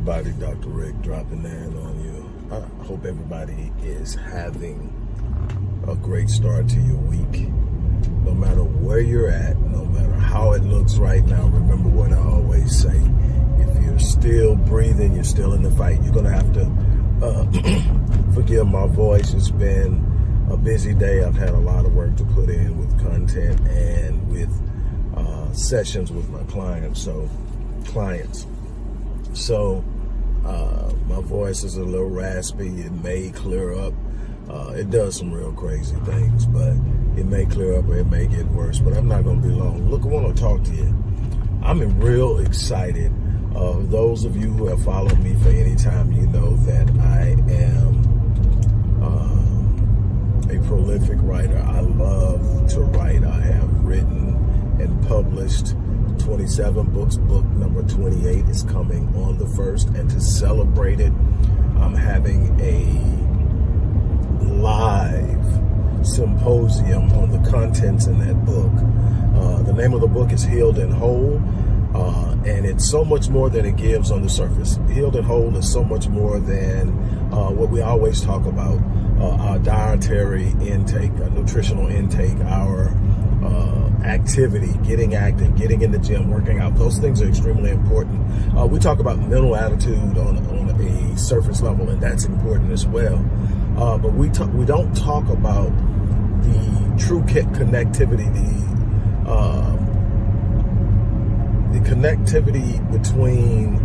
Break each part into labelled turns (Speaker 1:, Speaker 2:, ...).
Speaker 1: everybody, Dr. Rick dropping in on you. I hope everybody is having a great start to your week. No matter where you're at, no matter how it looks right now, remember what I always say. If you're still breathing, you're still in the fight. You're going to have to forgive my voice. It's been a busy day. I've had a lot of work to put in with content and with sessions with my clients. So my voice is a little raspy. It may clear up. It does some real crazy things, but it may clear up or it may get worse. But I'm not going to be long. Look, I want to talk to you. I'm real excited. Those of you who have followed me for any time, you know that I am a prolific writer. I love to write. I have written and published 27 books. Book number 28 is coming on the 1st, and to celebrate it, I'm having a live symposium on the contents in that book. The name of the book is Healed and Whole, and it's so much more than it gives on the surface. Healed and Whole is so much more than what we always talk about, our dietary intake, our nutritional intake, our activity, getting active, getting in the gym, working out. Those things are extremely important. We talk about mental attitude on a surface level, and that's important as well. But we don't talk about the true connectivity, the connectivity between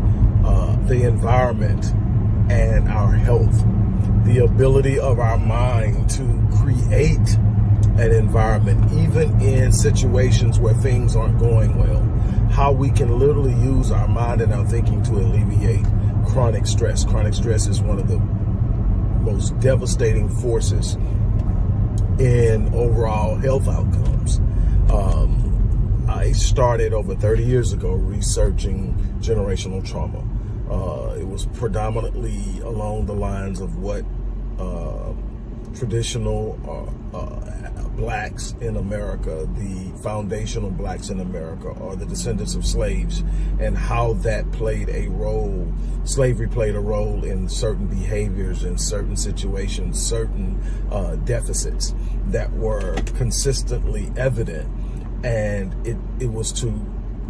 Speaker 1: the environment and our health, the ability of our mind to create an environment, even in situations where things aren't going well, how we can literally use our mind and our thinking to alleviate chronic stress. Chronic stress is one of the most devastating forces in overall health outcomes. I started over 30 years ago researching generational trauma. It was predominantly along the lines of what traditional blacks in America, the foundational blacks in America, are the descendants of slaves, and how that played a role. Slavery played a role in certain behaviors, in certain situations, certain deficits that were consistently evident. And it was to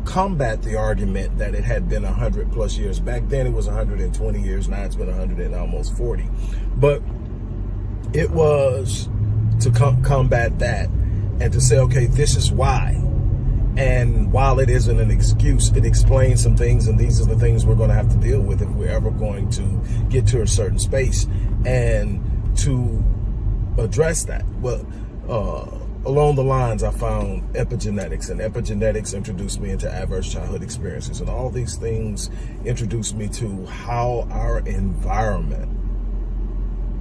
Speaker 1: combat the argument that it had been 100 plus years. Back then it was 120 years. Now it's been 100 and almost 40. But it was to combat that and to say, okay, this is why. And while it isn't an excuse, it explains some things, and these are the things we're going to have to deal with if we're ever going to get to a certain space. And to address that, well, along the lines, I found epigenetics, and epigenetics introduced me into adverse childhood experiences, and all these things introduced me to how our environment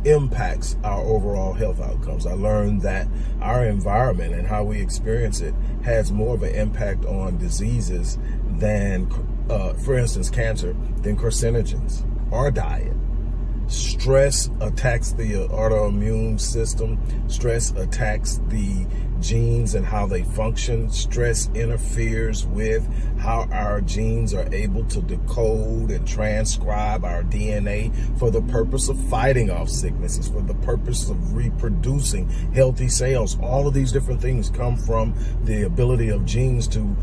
Speaker 1: impacts our overall health outcomes. I learned that our environment and how we experience it has more of an impact on diseases than, for instance, cancer, than carcinogens or diet. Stress attacks the autoimmune system. Stress attacks the genes and how they function. Stress interferes with how our genes are able to decode and transcribe our DNA for the purpose of fighting off sicknesses, for the purpose of reproducing healthy cells. All of these different things come from the ability of genes to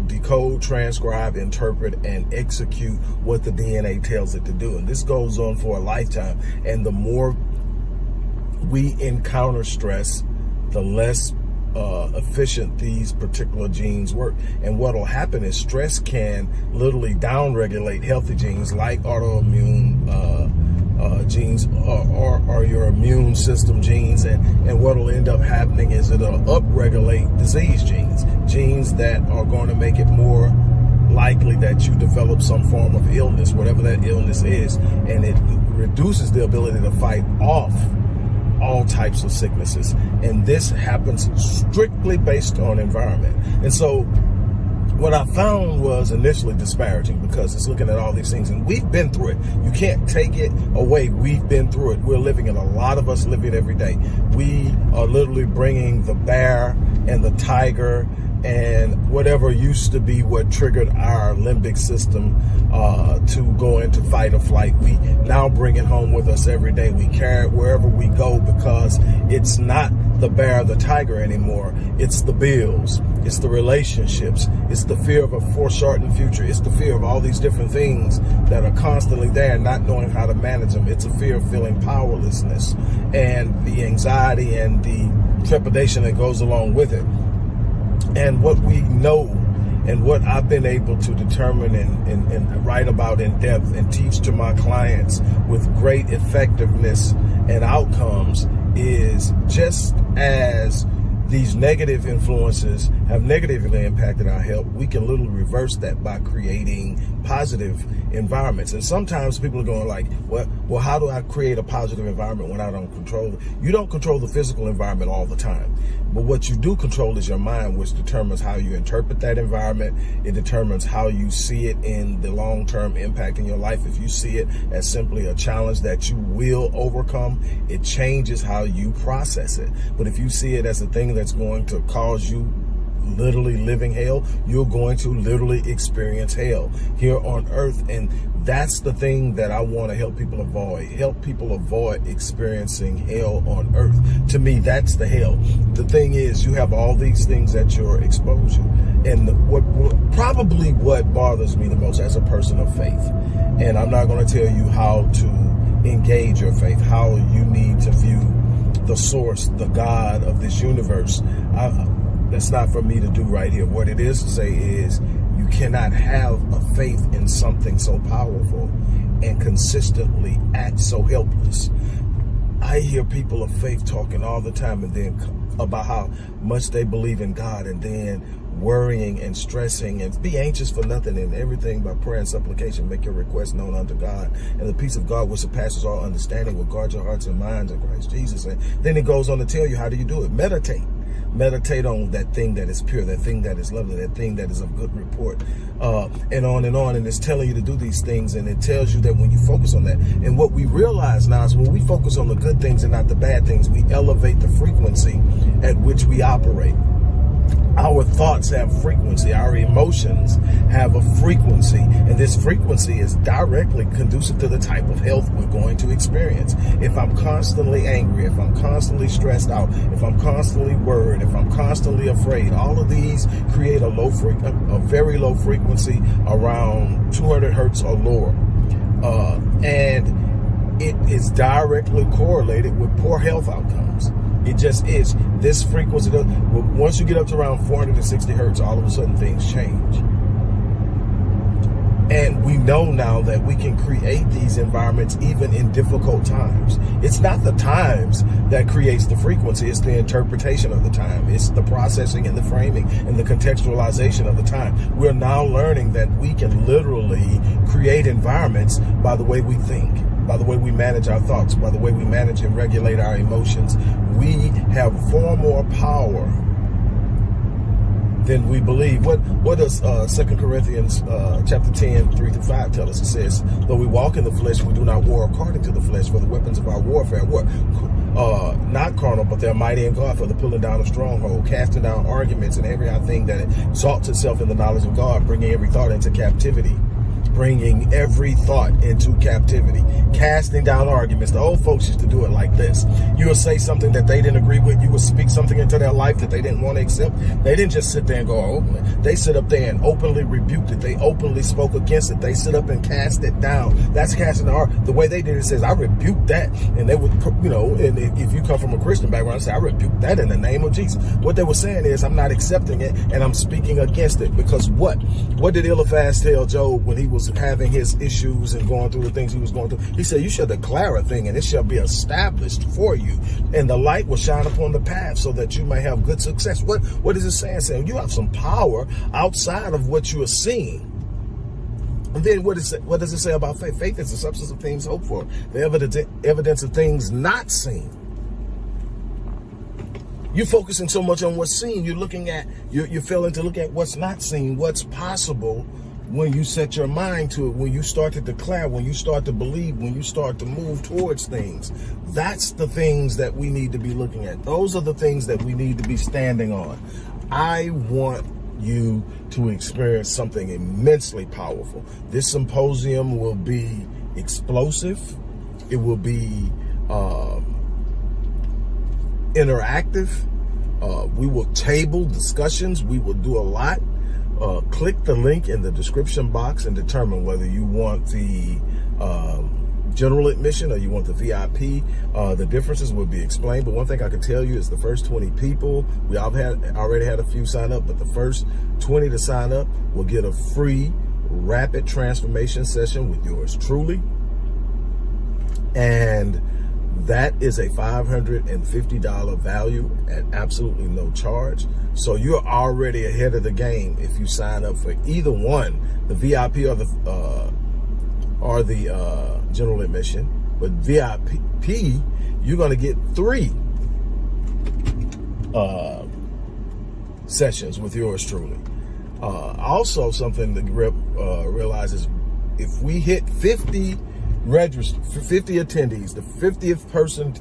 Speaker 1: decode, transcribe, interpret, and execute what the DNA tells it to do. And this goes on for a lifetime. And the more we encounter stress, the less efficient these particular genes work. And what will happen is stress can literally downregulate healthy genes like autoimmune genes or your immune system genes, and what will end up happening is it'll upregulate disease genes that are going to make it more likely that you develop some form of illness, whatever that illness is, and it reduces the ability to fight off all types of sicknesses. And this happens strictly based on environment. And so what I found was initially disparaging, because it's looking at all these things, and we've been through it. You can't take it away. We've been through it. We're living it. A lot of us live it every day. We are literally bringing the bear and the tiger and whatever used to be what triggered our limbic system to go into fight or flight, we now bring it home with us every day. We carry it wherever we go, because it's not the bear or the tiger anymore. It's the bills, it's the relationships, it's the fear of a foreshortened future, it's the fear of all these different things that are constantly there, not knowing how to manage them. It's a fear of feeling powerlessness and the anxiety and the trepidation that goes along with it. And what we know, and what I've been able to determine and write about in depth and teach to my clients with great effectiveness and outcomes, is just as these negative influences have negatively impacted our health, we can literally reverse that by creating positive environments. And sometimes people are going like, well, how do I create a positive environment when I don't control it? You don't control the physical environment all the time. But what you do control is your mind, which determines how you interpret that environment. It determines how you see it in the long-term impact in your life. If you see it as simply a challenge that you will overcome, it changes how you process it. But if you see it as a thing that's going to cause you literally living hell, you're going to literally experience hell here on earth. And that's the thing that I want to help people avoid. Help people avoid experiencing hell on earth. To me, that's the hell. The thing is, you have all these things at your exposure. And what bothers me the most as a person of faith, and I'm not going to tell you how to engage your faith, how you need to view the source, the God of this universe. That's not for me to do right here. What it is to say is, you cannot have a faith in something so powerful and consistently act so helpless. I hear people of faith talking all the time, and then about how much they believe in God, and then worrying and stressing and be anxious for nothing, and everything by prayer and supplication make your requests known unto God, and the peace of God which surpasses all understanding will guard your hearts and minds in Christ Jesus. And then it goes on to tell you, how do you do it? Meditate on that thing that is pure, that thing that is lovely, that thing that is of good report, and on and on. And it's telling you to do these things, and it tells you that when you focus on that, and what we realize now is when we focus on the good things and not the bad things, we elevate the frequency at which we operate. Our thoughts have frequency, our emotions have a frequency, and this frequency is directly conducive to the type of health we're going to experience. If I'm constantly angry, if I'm constantly stressed out, if I'm constantly worried, if I'm constantly afraid, all of these create a very low frequency around 200 hertz or lower. And it is directly correlated with poor health outcomes. It just is. This frequency, once you get up to around 460 hertz, all of a sudden things change. And we know now that we can create these environments even in difficult times. It's not the times that creates the frequency, it's the interpretation of the time. It's the processing and the framing and the contextualization of the time. We're now learning that we can literally create environments by the way we think, by the way we manage our thoughts, by the way we manage and regulate our emotions. We have far more power than we believe. What does 2 Corinthians chapter 10, 3-5 tell us? It says, though we walk in the flesh, we do not war according to the flesh, for the weapons of our warfare are not carnal, but they're mighty in God for the pulling down of stronghold, casting down arguments and every thing that exalts itself in the knowledge of God, bringing every thought into captivity. Bringing every thought into captivity, casting down arguments. The old folks used to do it like this. You would say something that they didn't agree with. You would speak something into their life that they didn't want to accept. They didn't just sit there and go openly. They sit up there and openly rebuked it. They openly spoke against it. They sit up and cast it down. That's casting the argument. The way they did it says, I rebuke that. And they would, and if you come from a Christian background, say, I rebuke that in the name of Jesus. What they were saying is, I'm not accepting it and I'm speaking against it. Because what did Eliphaz tell Job when he was having his issues and going through the things he was going through? He said, you shall declare a thing and it shall be established for you, and the light will shine upon the path so that you may have good success. What is it saying? Saying you have some power outside of what you are seeing. And then what does it say about faith? Faith is the substance of things hoped for, the evidence of things not seen. You're focusing so much on what's seen, you're failing to look at what's not seen, what's possible when you set your mind to it, when you start to declare, when you start to believe, when you start to move towards things. That's the things that we need to be looking at. Those are the things that we need to be standing on. I want you to experience something immensely powerful. This symposium will be explosive. It will be interactive. We will table discussions. We will do a lot. Click the link in the description box and determine whether you want the general admission or you want the VIP. The differences will be explained, but one thing I can tell you is the first 20 people, we already had a few sign up, but the first 20 to sign up will get a free rapid transformation session with yours truly. And that is a $550 value at absolutely no charge. So you're already ahead of the game if you sign up for either one, the VIP or the general admission. But VIP, you're going to get 3 sessions with yours truly. Also, something to realize is if we hit 50 attendees, the 50th person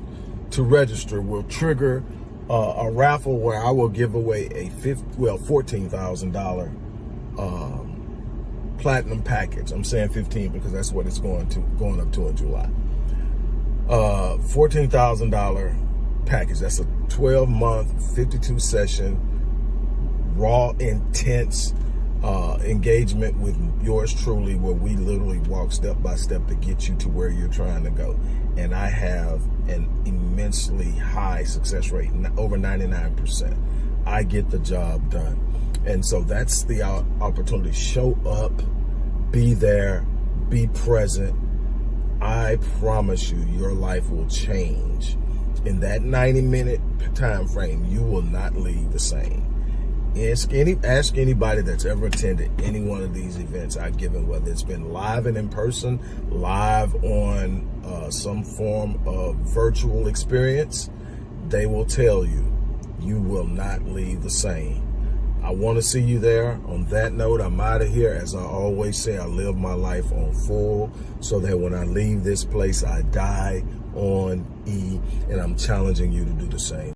Speaker 1: to register will trigger a raffle where I will give away a $14,000 platinum package. I'm saying 15 because that's what it's going up to in July. $14,000 package. That's a 12-month, 52 session, raw, intense engagement with yours truly, where we literally walk step by step to get you to where you're trying to go. And I have an immensely high success rate, over 99%. I get the job done. And so that's the opportunity. Show up, be there, be present. I promise you, your life will change. In that 90-minute time frame, you will not leave the same. Ask anybody that's ever attended any one of these events I've given, whether it's been live and in person, live on some form of virtual experience, they will tell you, you will not leave the same. I want to see you there. On that note, I'm out of here. As I always say, I live my life on full so that when I leave this place, I die on E, and I'm challenging you to do the same.